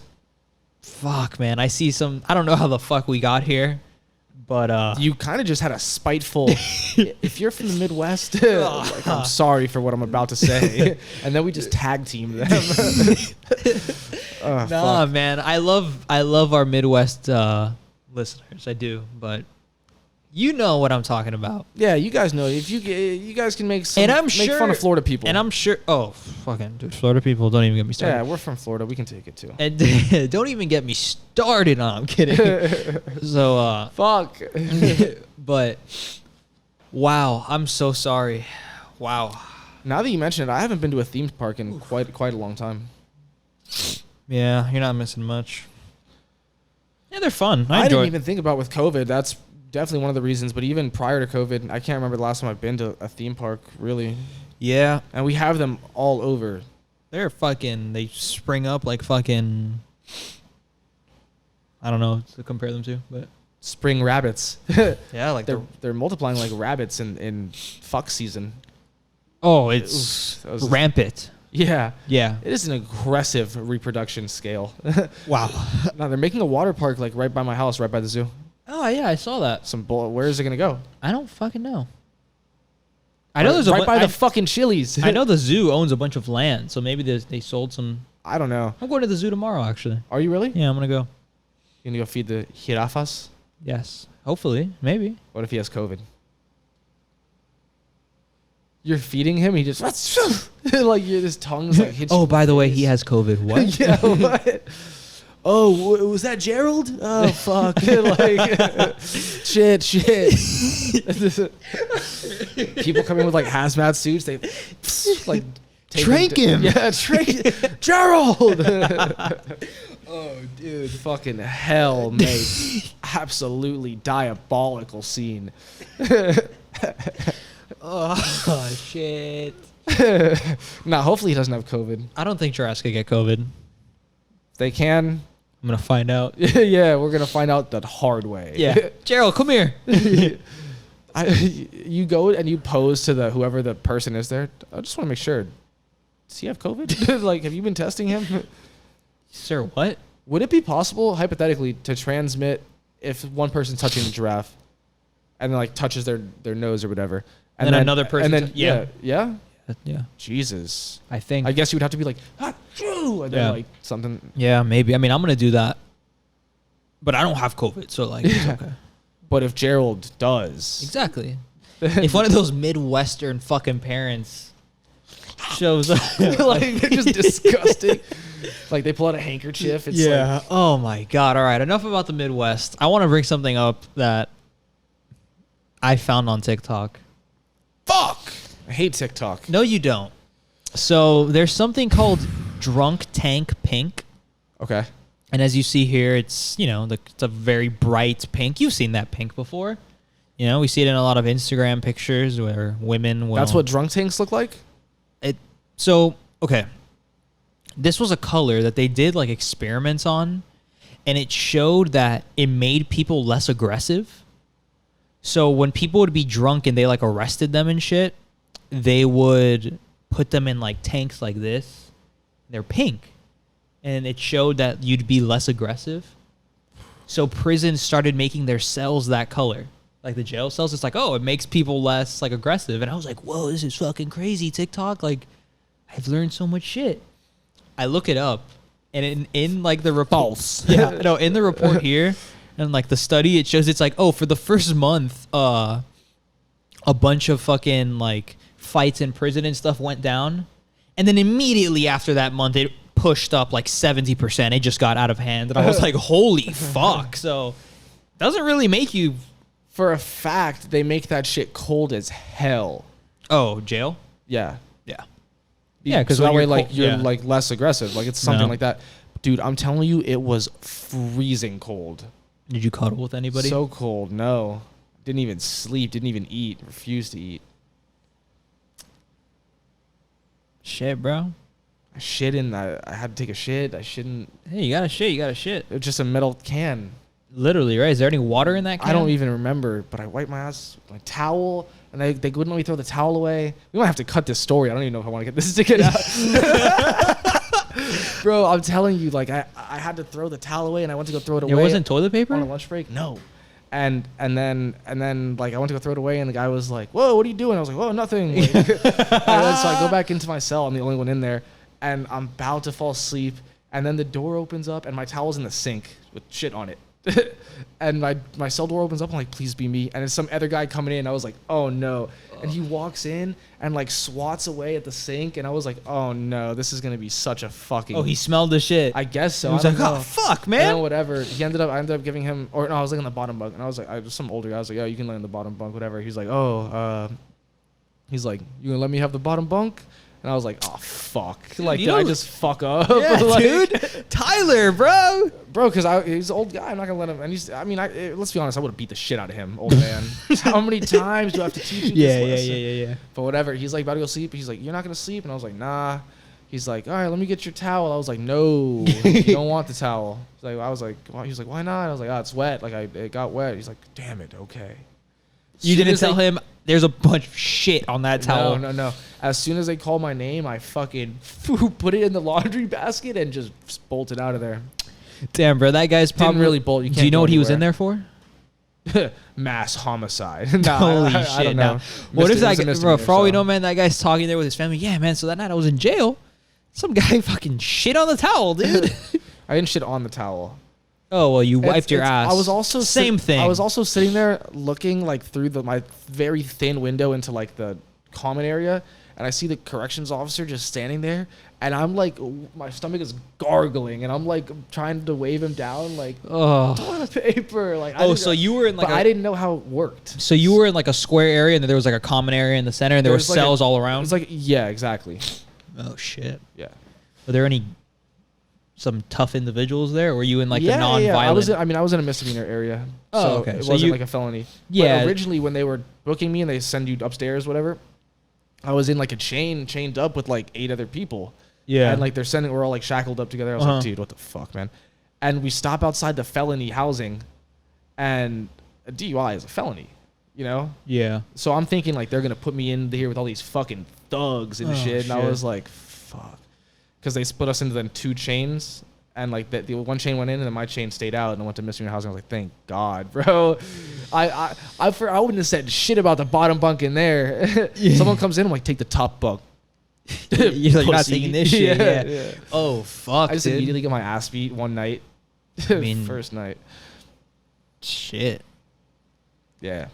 fuck, man. I see some. I don't know how the fuck we got here, but You kind of just had a spiteful. If you're from the Midwest, like, I'm sorry for what I'm about to say, and then we just tag team them. nah, fuck. man. I love our Midwest listeners. I do, but you know what I'm talking about. Yeah, you guys know. If you guys can make some, And I'm make sure fun of Florida people. And I'm sure. Oh, fucking dude, Florida people, don't even get me started. Yeah, we're from Florida. We can take it too. And don't even get me started. No, I'm kidding. So, Fuck. but wow, I'm so sorry. Wow. Now that you mention it, I haven't been to a theme park in quite a long time. Yeah, you're not missing much. Yeah, they're fun. I didn't enjoy. even think about with COVID. That's definitely one of the reasons. But even prior to COVID, I can't remember the last time I've been to a theme park, really. Yeah, And we have them all over. they're fucking. They spring up like fucking. I don't know to compare them to, but Spring rabbits. yeah, like they're multiplying like rabbits in fuck season. Oh, it's That was- rampant. Yeah. Yeah. It is an aggressive reproduction scale. Wow. No, they're making a water park like right by my house, right by the zoo. Oh yeah, I saw that. Where is it gonna go? I don't fucking know. I know there's right by the I fucking Chili's. know the zoo owns a bunch of land, so maybe they sold some. I don't know. I'm going to the zoo tomorrow, actually. Are you really? Yeah, I'm gonna go. You gonna go feed the jirafas? Yes, hopefully, maybe. What if he has COVID? You're feeding him. He just like his tongue's like. hits you Oh, in by the way, face. he has COVID. What? Yeah. What? Oh, was that Gerald? Oh fuck! Like, shit. People come in with like hazmat suits. They like Trank him. Yeah, trank Gerald. Oh, dude. Fucking hell, mate! Absolutely diabolical scene. Oh shit. Nah, hopefully he doesn't have COVID. I don't think Jurassic could get COVID. If they can. I'm gonna find out. Yeah, we're gonna find out the hard way. Yeah. Gerald, come here. You go and you pose to whoever the person is there. I just want to make sure. Does he have COVID? Like, have you been testing him? Sir, what? Would it be possible, hypothetically, to transmit if one person's touching the giraffe and then like touches their nose or whatever, And then another person and then yeah. yeah. Yeah. Jesus. I think. I guess you would have to be like, achoo, and then Yeah. like something. Yeah, maybe. I mean, I'm gonna do that. But I don't have COVID, so like it's okay. But if Gerald does, Exactly. If one of those Midwestern fucking parents shows up, like they're just disgusting. Like they pull out a handkerchief. It's like, oh my god. All right. Enough about the Midwest. I want to bring something up that I found on TikTok. fuck. I hate TikTok. No, you don't. So there's something called Drunk Tank Pink. Okay. And as you see here, it's, it's a very bright pink. You've seen that pink before. We see it in a lot of Instagram pictures where women will... That's what drunk tanks look like? Okay. This was a color that they did like experiments on, and it showed that it made people less aggressive. So when people would be drunk and they like arrested them and shit, they would put them in like tanks like this. They're pink. And it showed that you'd be less aggressive. So prisons started making their cells that color. Like the jail cells, it's like, oh, it makes people less like aggressive. And I was like, whoa, this is fucking crazy, TikTok. Like, I've learned so much shit. I look it up, and in like the report, in the report here, and like the study, it shows it's like, oh, for the first month, a bunch of fucking like fights in prison and stuff went down, and then immediately after that month, it pushed up like 70%. It just got out of hand, and I was like, holy fuck. So, doesn't really make you. For a fact, they make that shit cold as hell. Oh, jail? Yeah. Yeah. Yeah, because so that way, you're like, cold, you're yeah. like less aggressive. Like, it's something No. like that. Dude, I'm telling you, it was freezing cold. Did you cuddle with anybody? So cold. No, didn't even sleep. Didn't even eat. Refused to eat. Shit, bro. I shit in. I had to take a shit. I shouldn't. Hey, you gotta shit. You gotta shit. It was just a metal can. Literally, right? Is there any water in that can? I don't even remember, but I wiped my ass with my towel, and they wouldn't let me throw the towel away. We might have to cut this story. I don't even know if I want to get this ticket out. Bro, I'm telling you, like, I had to throw the towel away, and I went to go throw it away. There wasn't toilet paper? On a lunch break? No. And then like I went to go throw it away, and the guy was like, "Whoa, what are you doing?" I was like, "Whoa, nothing." Like, and then, so I go back into my cell. I'm the only one in there, and I'm about to fall asleep, and then the door opens up, and my towel's in the sink with shit on it. And my cell door opens up. I'm like, please be me. And it's some other guy coming in. I was like, oh no. And he walks in and like swats away at the sink. And I was like, oh no, this is gonna be such a fucking. Oh, he smelled the shit. I guess so. He was I like, don't oh know. fuck, And man. then whatever. I ended up giving him, or no, I was like on the bottom bunk, and I was like, I was some older guy. I was like, yeah, you can lay on the bottom bunk, whatever. He's like, he's like, you gonna let me have the bottom bunk? And I was like, oh fuck, like did I just fuck up? Yeah, Like, dude. Tyler, bro. Bro, because he's an old guy. I'm not gonna let him. And let's be honest. I would have beat the shit out of him, old man. How many times do I have to teach you this lesson? Yeah. But whatever. He's like about to go sleep. He's like, you're not gonna sleep. And I was like, nah. He's like, all right, let me get your towel. I was like, no, you don't want the towel. I was like, well, he's like, why not? I was like, oh, it's wet. Like it got wet. He's like, damn it, okay. You didn't tell him there's a bunch of shit on that towel. No. As soon as they called my name, I fucking put it in the laundry basket and just bolted out of there. Damn, bro, that guy's probably Didn't really bolt. You can't Do you know go what he was in anywhere. there for? Mass homicide. Nah, Holy I shit! don't know. Now, what if that It's a guy, bro? misdemeanor, For all we so. know, man, that guy's talking there with his family. Yeah, man. So that night I was in jail. Some guy fucking shit on the towel, dude. I didn't shit on the towel. Oh well, you wiped your ass. I was also same thing. I was also sitting there looking like through my very thin window into like the common area, and I see the corrections officer just standing there, and I'm like, my stomach is gargling, and I'm like trying to wave him down, like, toilet paper, like. So you were in like. I didn't know how it worked. So you were in like a square area, and then there was like a common area in the center, and there were cells all around. It was like, yeah, exactly. Oh shit. Yeah. Were there some tough individuals there, or were you in like the non-violent? Yeah. I was in a misdemeanor area. Oh, so okay. It So wasn't you- like a felony. Yeah. But originally, when they were booking me and they send you upstairs, whatever, I was in like a chained up with like 8 other people. Yeah. And like we're all like shackled up together. I was like, dude, what the fuck, man? And we stop outside the felony housing, and a DUI is a felony, you know? Yeah. So I'm thinking like they're gonna put me in here with all these fucking thugs and shit. And I shit. was like, fuck. Because they split us into then 2 chains, and like the one chain went in, and then my chain stayed out, and I went to misdemeanor housing. I was like, thank God, bro. I wouldn't have said shit about the bottom bunk in there. Someone comes in, I'm like, take the top bunk. You're like, you're not Pussy. taking this shit. Yeah. Oh fuck, I just dude. immediately get my ass beat one night. I mean- First night. Shit. Yeah.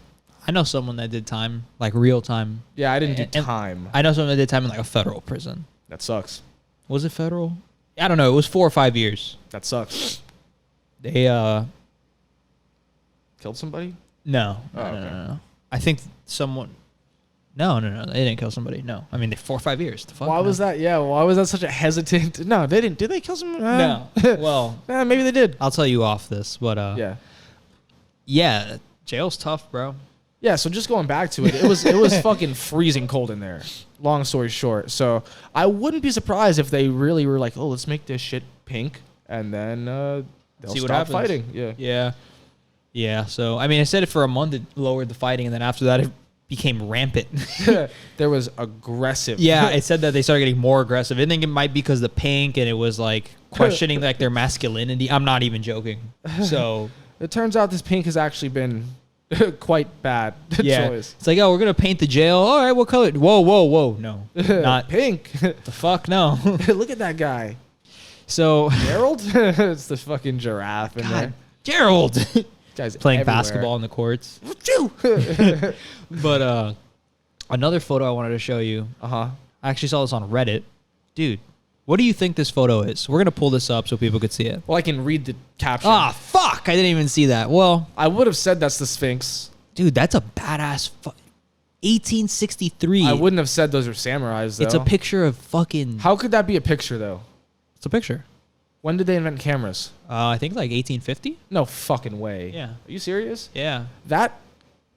I know someone that did time, like real time. Yeah, I didn't do And- time. I know someone that did time in like a federal prison. That sucks. Was it federal? I don't know. It was 4 or 5 years. That sucks. They Killed somebody? no. Oh, okay. No. I think someone. No. They didn't kill somebody. No. I mean, they 4 or 5 years. The fuck. Why was that? Yeah, why was that such a hesitant? No, they didn't. Did they kill someone? No. Well, Maybe they did. I'll tell you off this, but yeah, jail's tough, bro. Yeah, so just going back to it, it was fucking freezing cold in there. Long story short. So I wouldn't be surprised if they really were like, oh, let's make this shit pink, and then they'll See what stop happens. fighting. Yeah. Yeah. So I mean, I said it for a month. It lowered the fighting, and then after that, it became rampant. There was aggressive. Yeah, it said that they started getting more aggressive. I think it might be because the pink, and it was like questioning like their masculinity. I'm not even joking. So It turns out this pink has actually been quite bad yeah, choice. it's like, oh, we're gonna paint the jail. All right, what color? Whoa, no, not Pink. the fuck, no. Look at that guy. So Gerald? It's the fucking giraffe in there. Gerald Guy's playing everywhere. basketball in the courts. Choo! But another photo I wanted to show you. Uh-huh. I actually saw this on Reddit, dude. What do you think this photo is? We're gonna pull this up so people could see it. Well, I can read the caption. Ah, fuck! I didn't even see that. Well, I would have said that's the Sphinx. dude, that's a badass 1863. I wouldn't have said those are samurais, though. It's a picture of fucking. How could that be a picture, though? It's a picture. When did they invent cameras? I think like 1850. No fucking way. Yeah. Are you serious? Yeah. That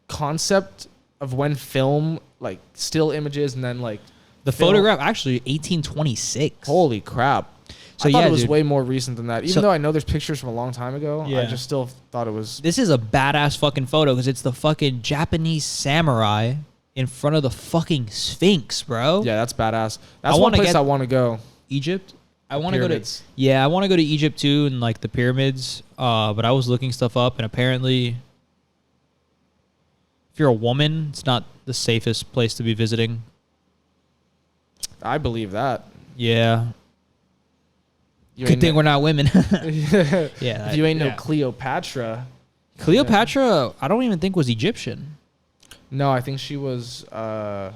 concept of when film, like, still images and then, like... The photograph, actually, 1826. Holy crap. So I thought yeah, it was dude. way more recent than that. Even So- though I know there's pictures from a long time ago, I Yeah. just still thought it was... This is a badass fucking photo because it's the fucking Japanese samurai in front of the fucking Sphinx, bro. Yeah, that's badass. I That's one wanna place get- I want to go. Egypt. I want to go to. Pyramids. Yeah, I want to go to Egypt too and like the pyramids. But I was looking stuff up and apparently, if you're a woman, it's not the safest place to be visiting. I believe that. Yeah. You Good ain't thing no- we're not women. If Yeah. you ain't no yeah. Cleopatra. Cleopatra, I don't even think was Egyptian. No, I think she was... I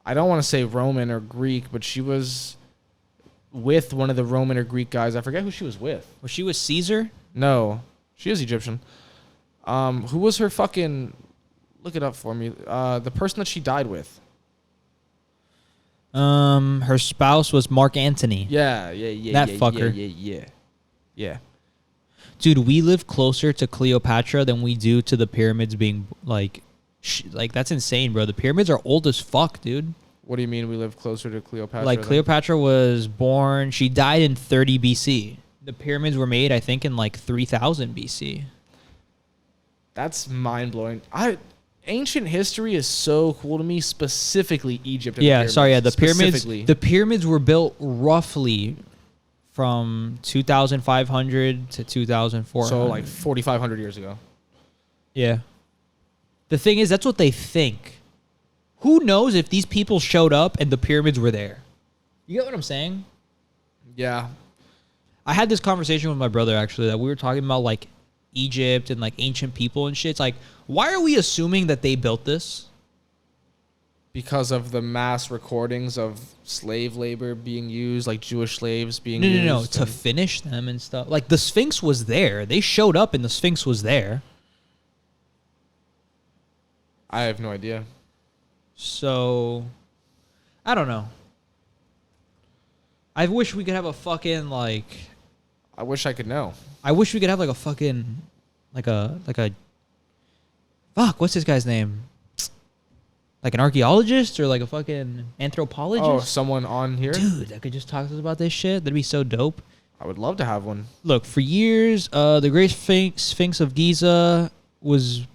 don't want to say Roman or Greek, but she was with one of the Roman or Greek guys. I forget who she was with. Was she with Caesar? No, she is Egyptian. Who was her fucking... Look it up for me. The person that she died with. Her spouse was Mark Antony. Yeah. That fucker. Yeah. Dude, we live closer to Cleopatra than we do to the pyramids being like that's insane, bro. The pyramids are old as fuck, dude. What do you mean we live closer to Cleopatra? Like Cleopatra was born, she died in 30 BC. The pyramids were made, I think, in like 3000 BC. That's mind-blowing. Ancient history is so cool to me, specifically Egypt. And Yeah, the sorry, yeah, the pyramids. Specifically. The pyramids were built roughly from 2500 to 2400. So like 4,500 years ago. Yeah. The thing is, that's what they think. Who knows if these people showed up and the pyramids were there? You get what I'm saying? Yeah. I had this conversation with my brother, actually, that we were talking about, like, Egypt and, like, ancient people and shit. It's like, why are we assuming that they built this? Because of the mass recordings of slave labor being used, like Jewish slaves being used. No. To finish them and stuff. Like, the Sphinx was there. They showed up and the Sphinx was there. I have no idea. So, I don't know. I wish we could have a fucking, like... I wish I could know. I wish we could have, like, a fucking... Like a... Fuck, what's this guy's name? Like an archaeologist or like a fucking anthropologist? Oh, someone on here? Dude, that could just talk to us about this shit. That'd be so dope. I would love to have one. Look, for years, the Great Sphinx of Giza was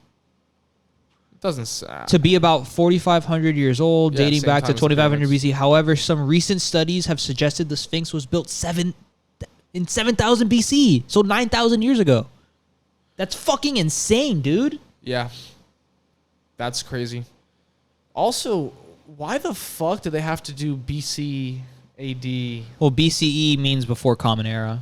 Doesn't... to be about 4,500 years old, Yeah, dating same back time to as the 2,500 pyramids. BC. However, some recent studies have suggested the Sphinx was built in 7,000 BC, so 9,000 years ago. That's fucking insane, dude. Yeah. That's crazy. Also, why the fuck do they have to do BC, AD? Well, BCE means before Common Era.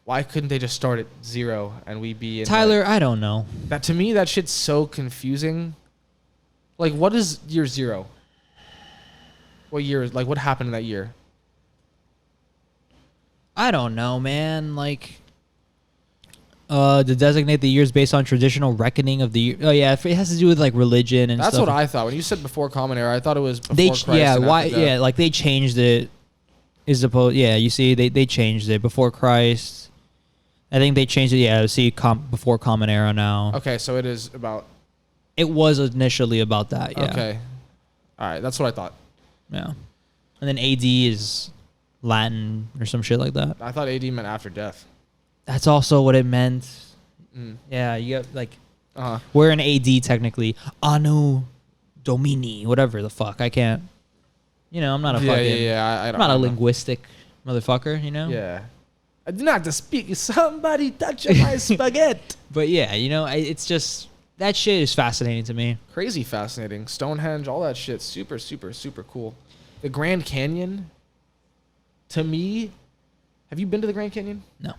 Why couldn't they just start at 0 and we be in... Tyler, I don't know. that to me, that shit's so confusing. Like, what is year 0? What year? Like, what happened in that year? I don't know, man. Like, to designate the years based on traditional reckoning of the year. Oh yeah, it has to do with like religion and That's stuff. what I thought. When you said before Common Era, I thought it was before They Christ. yeah and why after death. yeah like they changed it. Is supposed yeah you see they changed it before Christ. I think they changed it before Common Era now. Okay, so it is about... It was initially about that. Yeah. Okay. All right, that's what I thought. Yeah. And then AD is Latin or some shit like that. I thought AD meant after death. That's also what it meant. Mm. Yeah, you got like Uh-huh. we're in AD technically. Anno Domini, whatever the fuck. I can't. You know, I'm not a fucking. Yeah. I'm not a linguistic motherfucker. You know. Yeah. I do not have to speak. Somebody touch my spaghetti. But yeah, you know, it's just that shit is fascinating to me. Crazy fascinating. Stonehenge, all that shit. Super, super, super cool. The Grand Canyon. To me, have you been to the Grand Canyon? No,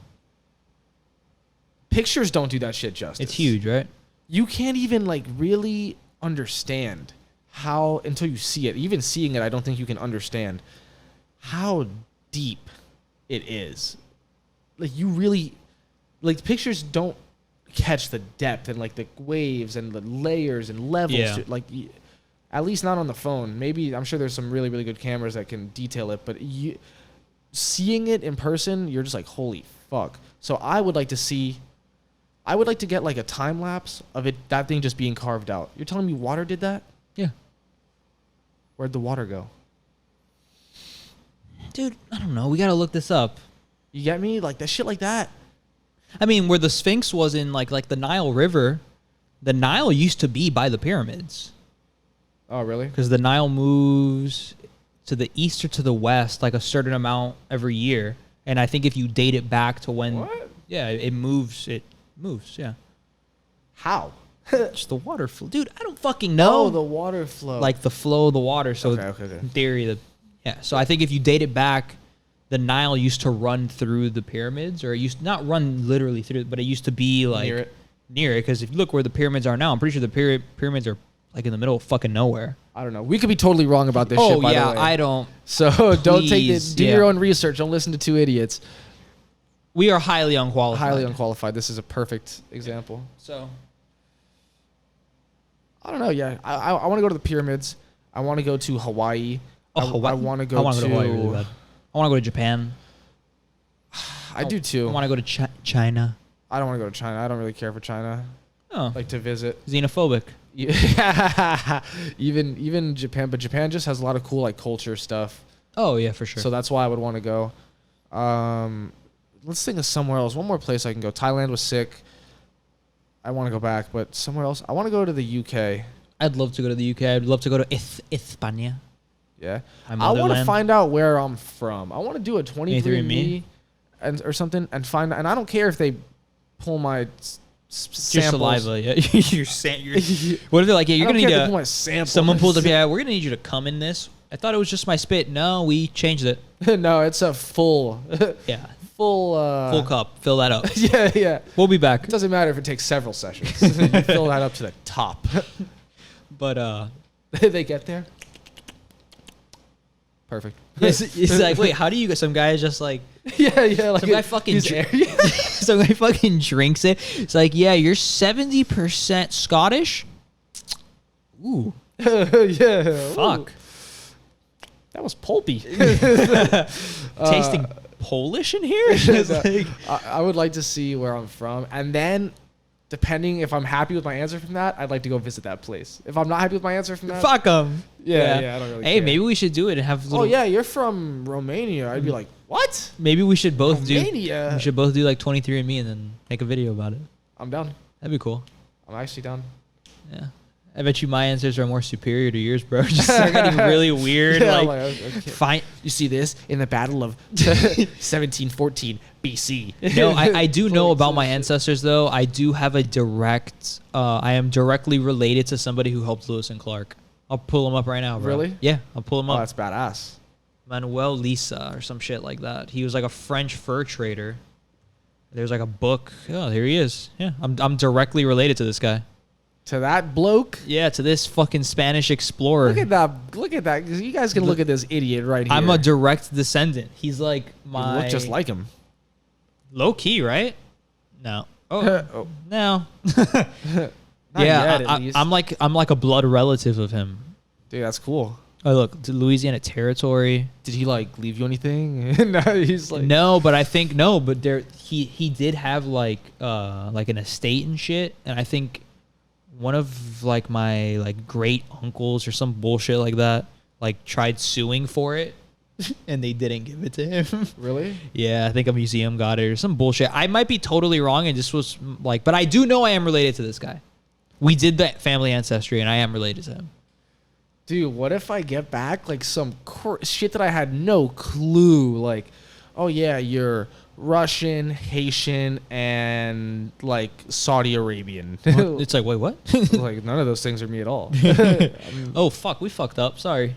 Pictures don't do that shit justice. it's huge, right? You can't even like really understand how until you see it. Even seeing it, I don't think you can understand how deep it is. Like you really, like pictures don't catch the depth and like the waves and the layers and levels. Yeah. Like, at least not on the phone. Maybe I'm sure there's some really, really good cameras that can detail it, but seeing it in person, you're just like, holy fuck. So I would like to get like a time lapse of that thing just being carved out. You're telling me water did that? Yeah. Where'd the water go? Dude, I don't know. We got to look this up. You get me? Like that shit like that. I mean, where the Sphinx was in like the Nile River, the Nile used to be by the pyramids. Oh, really? Because the Nile moves to the east or to the west like a certain amount every year. And I think if you date it back to when... What? Yeah, it moves, yeah. How? Just the water flow. Dude, I don't fucking know. Oh, the water flow. Like the flow of the water. So Okay. in theory, so I think if you date it back, the Nile used to run through the pyramids, or it used not run literally through, but it used to be like near it. Because if you look where the pyramids are now, I'm pretty sure the pyramids are like in the middle of fucking nowhere. I don't know. We could be totally wrong about this shit, by the way. I don't. So don't take it. Please, Do your own research. Don't listen to two idiots. We are highly unqualified. Highly unqualified. This is a perfect example. So I don't know. Yeah, I want to go to the pyramids. I want to go to Hawaii. Hawaii. I want to go to Hawaii really bad. I want to go to Japan. I do too. I want to go to China. I don't want to go to China. I don't really care for China. Oh, Like to visit. xenophobic. even Japan, but Japan just has a lot of cool like culture stuff. Oh yeah, for sure. So that's why I would want to go. Let's think of somewhere else. One more place I can go. Thailand was sick. I want to go back, but somewhere else. I want to go to the UK. I'd love to go to the UK. I'd love to go to España. Yeah. My I want to motherland. find out where I'm from. I want to do a 23andMe 23andMe? or something and find. And I don't care if they pull my Your samples. saliva, yeah. What if they're like, yeah, you're I gonna don't care need if they a. pull my samples. Someone pulled up, yeah, we're gonna need you to come in this. I thought it was just my spit. No, we changed it. No, it's a full, Yeah, full cup. Fill that up. Yeah. We'll be back. It doesn't matter if it takes several sessions. You fill that up to the top. But They get there. Perfect. it's like, wait, how do you get some guy just like Yeah. Like some guy fucking he's some guy fucking drinks it. It's like, yeah, you're 70% Scottish. Ooh, yeah. fuck. Ooh, that was pulpy. Tasting Polish in here. It's like, I would like to see where I'm from, and then depending if I'm happy with my answer from that, I'd like to go visit that place. If I'm not happy with my answer from that, fuck them. yeah, I don't really Hey, care. maybe we should do it and have. Oh yeah, you're from Romania. I'd be like, what? Maybe we should both Romania? do. We should both do like 23andMe and then make a video about it. I'm down. That'd be cool. I'm actually down. Yeah. I bet you my answers are more superior to yours, bro. Just start getting really weird. Yeah, like, okay. fine. You see this in the Battle of 1714 BC. No, I do know Fully about my shit. ancestors though. I do have a direct. I am directly related to somebody who helped Lewis and Clark. I'll pull him up right now, bro. Really? Yeah, I'll pull him Oh, up. that's badass. Manuel Lisa or some shit like that. He was like a French fur trader. There's like a book. Oh, here he is. Yeah, I'm directly related to this guy. To that bloke. Yeah, to this fucking Spanish explorer. Look at that. Look at that. 'Cause you guys can look at this idiot right here. I'm a direct descendant. He's like You my look just like him. low key, right? No. Oh, Oh. no. Not Yeah, yet, at least. I'm like a blood relative of him. Dude, that's cool. Oh, look, to Louisiana Territory. Did he like leave you anything? No, he's like No, but I think no, but there he did have like an estate and shit, and I think one of like my like great uncles or some bullshit like that like tried suing for it, and they didn't give it to him. Really? Yeah, I think a museum got it or some bullshit. I might be totally wrong, and this was like, but I do know I am related to this guy. We did that family ancestry, and I am related to him. Dude, what if I get back like some shit that I had no clue? Like, oh yeah, you're Russian, Haitian, and like Saudi Arabian. It's like, wait, what? Like none of those things are me at all. Oh fuck, we fucked up. Sorry.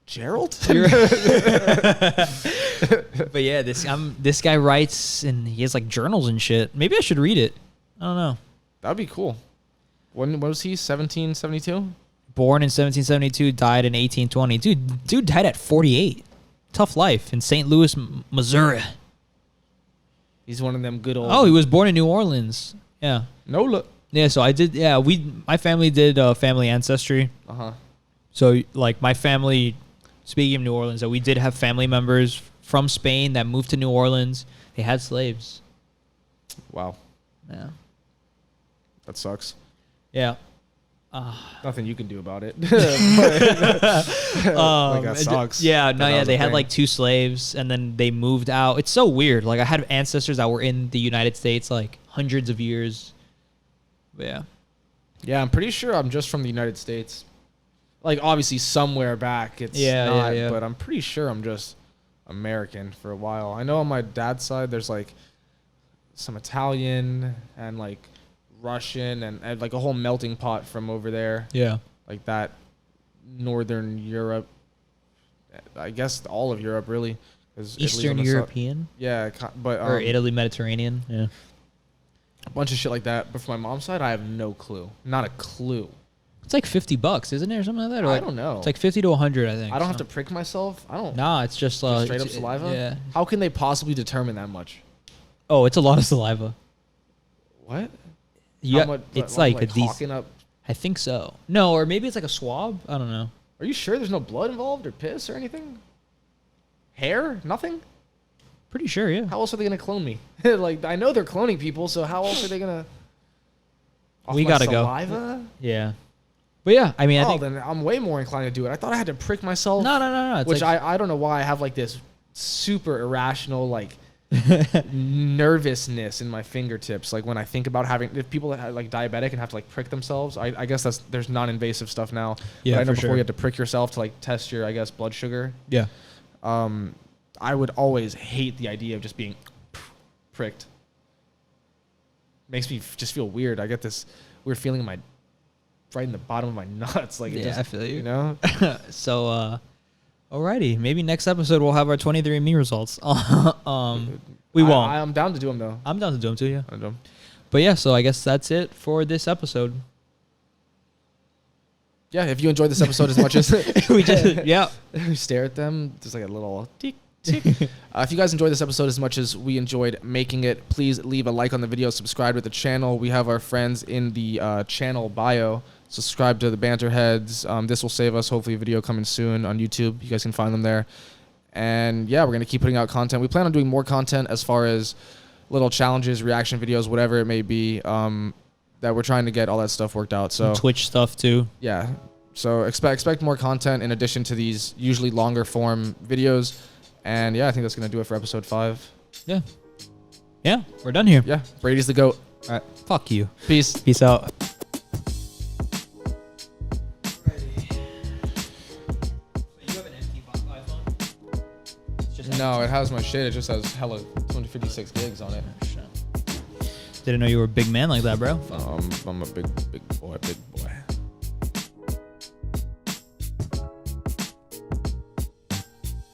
Gerald? But yeah, this guy writes and he has like journals and shit. Maybe I should read it. I don't know. That'd be cool. When was he? 1772? Born in 1772, died in 1820. Dude died at 48. Tough life in St. Louis, Missouri. He's one of them good old. Oh, he was born in New Orleans. Yeah. Nola. Yeah, so I did. Yeah, my family did family ancestry. So like my family, speaking of New Orleans, that we did have family members from Spain that moved to New Orleans. They had slaves. Wow. Yeah. That sucks. Yeah. Nothing you can do about it. That sucks. Yeah, no, yeah, they had thing. like 2 slaves, and then they moved out. It's so weird. Like I had ancestors that were in the United States like hundreds of years. But yeah. Yeah, I'm pretty sure I'm just from the United States. Like obviously somewhere back it's not, but I'm pretty sure I'm just American for a while. I know on my dad's side there's like some Italian and like Russian and like a whole melting pot from over there. Yeah. Like that Northern Europe. I guess all of Europe really. Eastern European? Yeah, but or Italy, Mediterranean. Yeah. A bunch of shit like that. But for my mom's side, I have no clue. Not a clue. It's like $50, isn't it, or something like that? Or I like, don't know. It's like 50 to 100, I think. I don't have to prick myself. I don't. Nah, it's just Straight up saliva. Yeah. How can they possibly determine that much? Oh, it's a lot of saliva. What? Yeah, much, it's like like a decent. up. I think so. No, or maybe it's like a swab. I don't know. Are you sure there's no blood involved or piss or anything? Hair? Nothing? Pretty sure, yeah. How else are they gonna clone me? Like I know they're cloning people, so how else are they gonna? We gotta saliva? go. Yeah. But yeah, I mean, I think. Then I'm way more inclined to do it. I thought I had to prick myself. No. It's Which like, I don't know why I have like this super irrational like nervousness in my fingertips. Like when I think about if people that are like diabetic and have to like prick themselves, I guess there's non-invasive stuff now. Yeah, but I know for before sure. you had to prick yourself to like test your, I guess, blood sugar. Yeah. I would always hate the idea of just being pricked. Makes me just feel weird. I get this weird feeling right in the bottom of my nuts. Like it just, I feel you. You know? So, alrighty. Maybe next episode we'll have our 23andMe results. We won't. I'm down to do them though. I'm down to do them too, yeah. I do 'em. But yeah, so I guess that's it for this episode. Yeah, if you enjoyed this episode as much as we just, yeah. we stare at them, just like a little tick, tick. If you guys enjoyed this episode as much as we enjoyed making it, please leave a like on the video, subscribe to the channel. We have our friends in the channel bio. Subscribe to the Banterheads. This will save us. Hopefully a video coming soon on YouTube. You guys can find them there. And yeah, we're going to keep putting out content. We plan on doing more content as far as little challenges, reaction videos, whatever it may be, that we're trying to get all that stuff worked out. So And Twitch stuff too. yeah. So expect more content in addition to these usually longer form videos. And yeah, I think that's going to do it for episode 5. Yeah. Yeah, we're done here. Yeah. Brady's the GOAT. All right. Fuck you. Peace. Peace out. No, it has my shit. It just has hella 256 gigs on it. Didn't know you were a big man like that, bro. I'm a big boy, big boy.